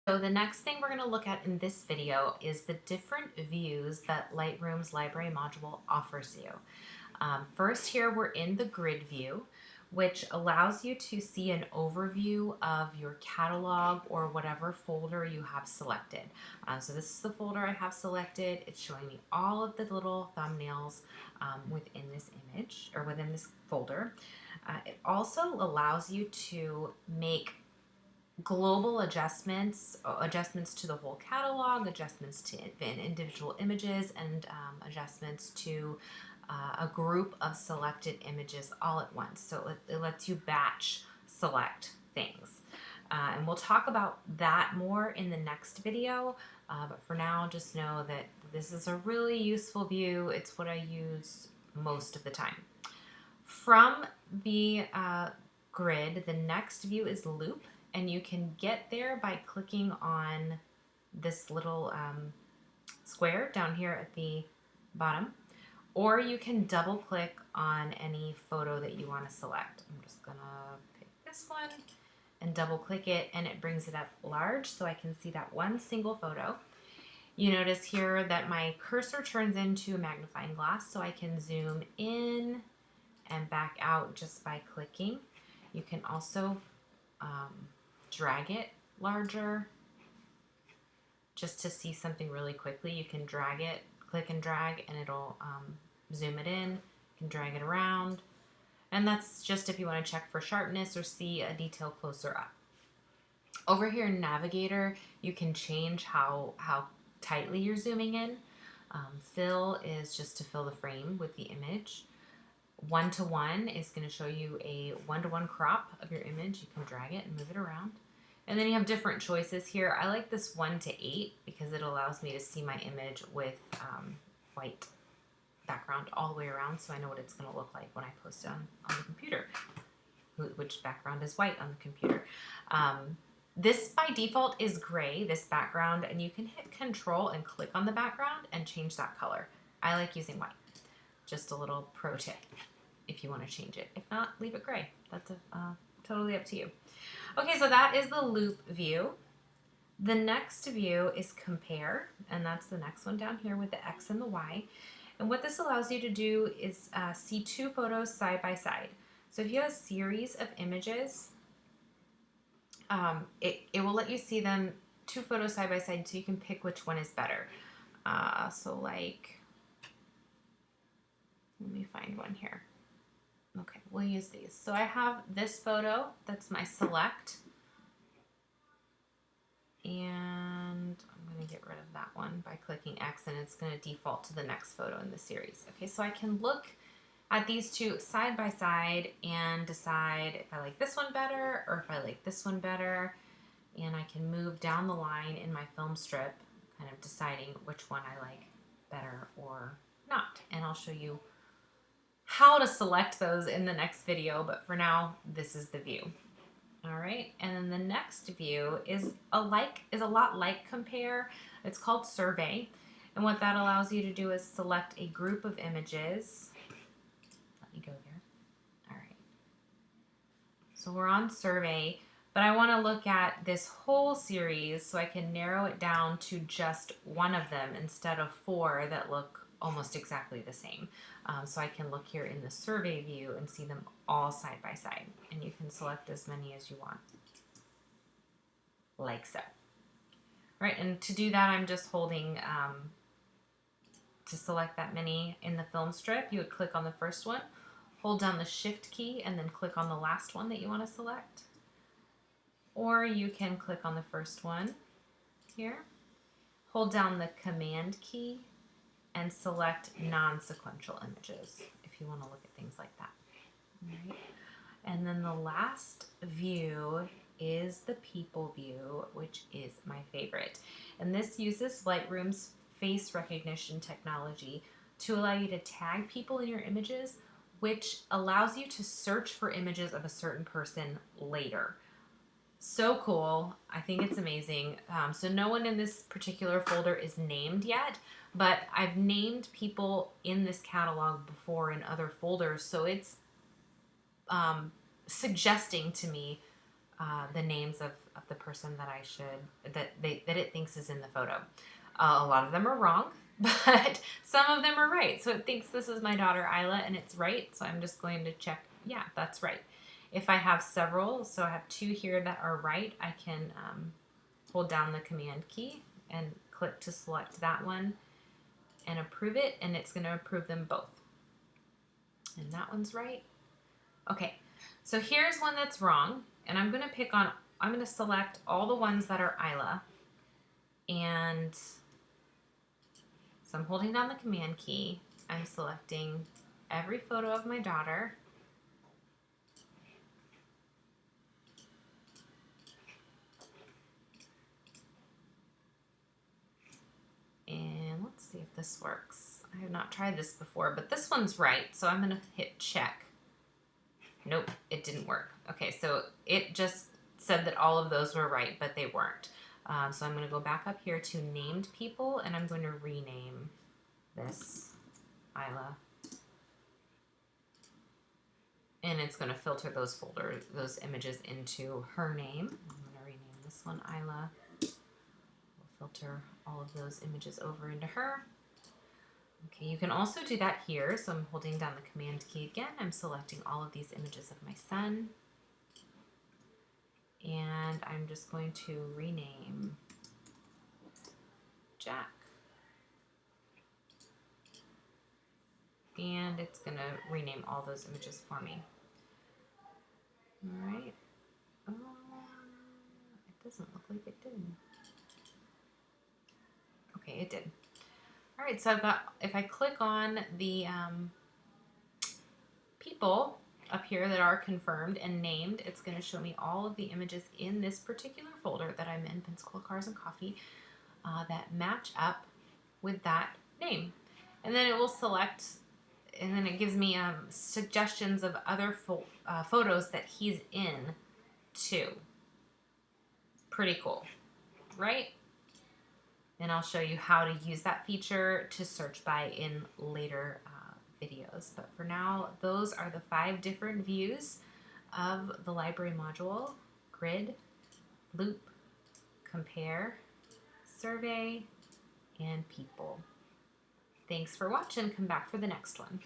So the next thing we're going to look at in this video is the different views that Lightroom's library module offers you. First here we're in the grid view, which allows you to see an overview of your catalog or whatever folder you have selected. So this is the folder I have selected. It's showing me all of the little thumbnails within this image or within this folder. It also allows you to make global adjustments to the whole catalog, adjustments to individual images, and adjustments to a group of selected images all at once. So it lets you batch select things. And we'll talk about that more in the next video, but for now just know that this is a really useful view. It's what I use most of the time. From the grid, the next view is loop, and you can get there by clicking on this little square down here at the bottom, or you can double click on any photo that you want to select. I'm just gonna pick this one and double click it, and it brings it up large so I can see that one single photo. You notice here that my cursor turns into a magnifying glass, so I can zoom in and back out just by clicking. You can also drag it larger just to see something really quickly. You can drag it, click and drag, and it'll zoom it in. You can drag it around, and that's just if you want to check for sharpness or see a detail closer up. Over here in Navigator, you can change how tightly you're zooming in. Fill is just to fill the frame with the image. 1:1 is going to show you a 1:1 crop of your image. You can drag it and move it around. And then you have different choices here. I like this 1:8 because it allows me to see my image with white background all the way around, so I know what it's going to look like when I post it on the computer, which background is white on the computer. This by default is gray, this background, and you can hit Control and click on the background and change that color. I like using white. Just a little pro tip if you want to change it. If not, leave it gray. That's totally up to you. Okay, so that is the loop view. The next view is compare, and that's the next one down here with the X and the Y. And what this allows you to do is see two photos side by side. So if you have a series of images, it will let you see them, two photos side by side, so you can pick which one is better. So like, let me find one here. Okay, we'll use these. So I have this photo, that's my select. And I'm going to get rid of that one by clicking X, and it's going to default to the next photo in the series. Okay, so I can look at these two side by side and decide if I like this one better or if I like this one better. And I can move down the line in my film strip, kind of deciding which one I like better or not. And I'll show you how to select those in the next video, but for now, this is the view. All right, and then the next view is a lot like compare. It's called survey, and what that allows you to do is select a group of images. Let me go there. All right, so we're on survey, but I want to look at this whole series so I can narrow it down to just one of them instead of 4 that look almost exactly the same. So I can look here in the survey view and see them all side by side, and you can select as many as you want, like so. All right, and to do that, I'm just holding, to select that many in the film strip, you would click on the first one, hold down the Shift key, and then click on the last one that you want to select. Or you can click on the first one here, hold down the Command key, and select non-sequential images if you want to look at things like that. All right. And then the last view is the people view, which is my favorite. And this uses Lightroom's face recognition technology to allow you to tag people in your images, which allows you to search for images of a certain person later. So cool. I think it's amazing. So no one in this particular folder is named yet, but I've named people in this catalog before in other folders, so it's suggesting to me the names of the person that I should, that it thinks is in the photo. A lot of them are wrong, but some of them are right. So it thinks this is my daughter Isla and it's right. So I'm just going to check, yeah, that's right. If I have several, so I have 2 here that are right, I can hold down the command key and click to select that one and approve it, and it's going to approve them both. And that one's right. Okay, so here's one that's wrong, and I'm going to select all the ones that are Isla, and so I'm holding down the command key. I'm selecting every photo of my daughter. And let's see if this works. I have not tried this before, but this one's right, so I'm going to hit check. Nope, it didn't work. Okay, so it just said that all of those were right, but they weren't. So I'm going to go back up here to named people, and I'm going to rename this Isla. And it's going to filter those those images into her name. I'm going to rename this one Isla. We'll filter all of those images over into her. Okay, you can also do that here. So I'm holding down the command key again. I'm selecting all of these images of my son. And I'm just going to rename Jack. And it's going to rename all those images for me. All right. It doesn't look like it did. Okay, it did. All right, so I've got, if I click on the people up here that are confirmed and named, it's going to show me all of the images in this particular folder that I'm in, Pensacola Cars and Coffee, that match up with that name. And then it will select, and then it gives me suggestions of other photos that he's in too. Pretty cool, right? And I'll show you how to use that feature to search by in later videos. But for now, those are the 5 different views of the library module: grid, loop, compare, survey, and people. Thanks for watching. Come back for the next one.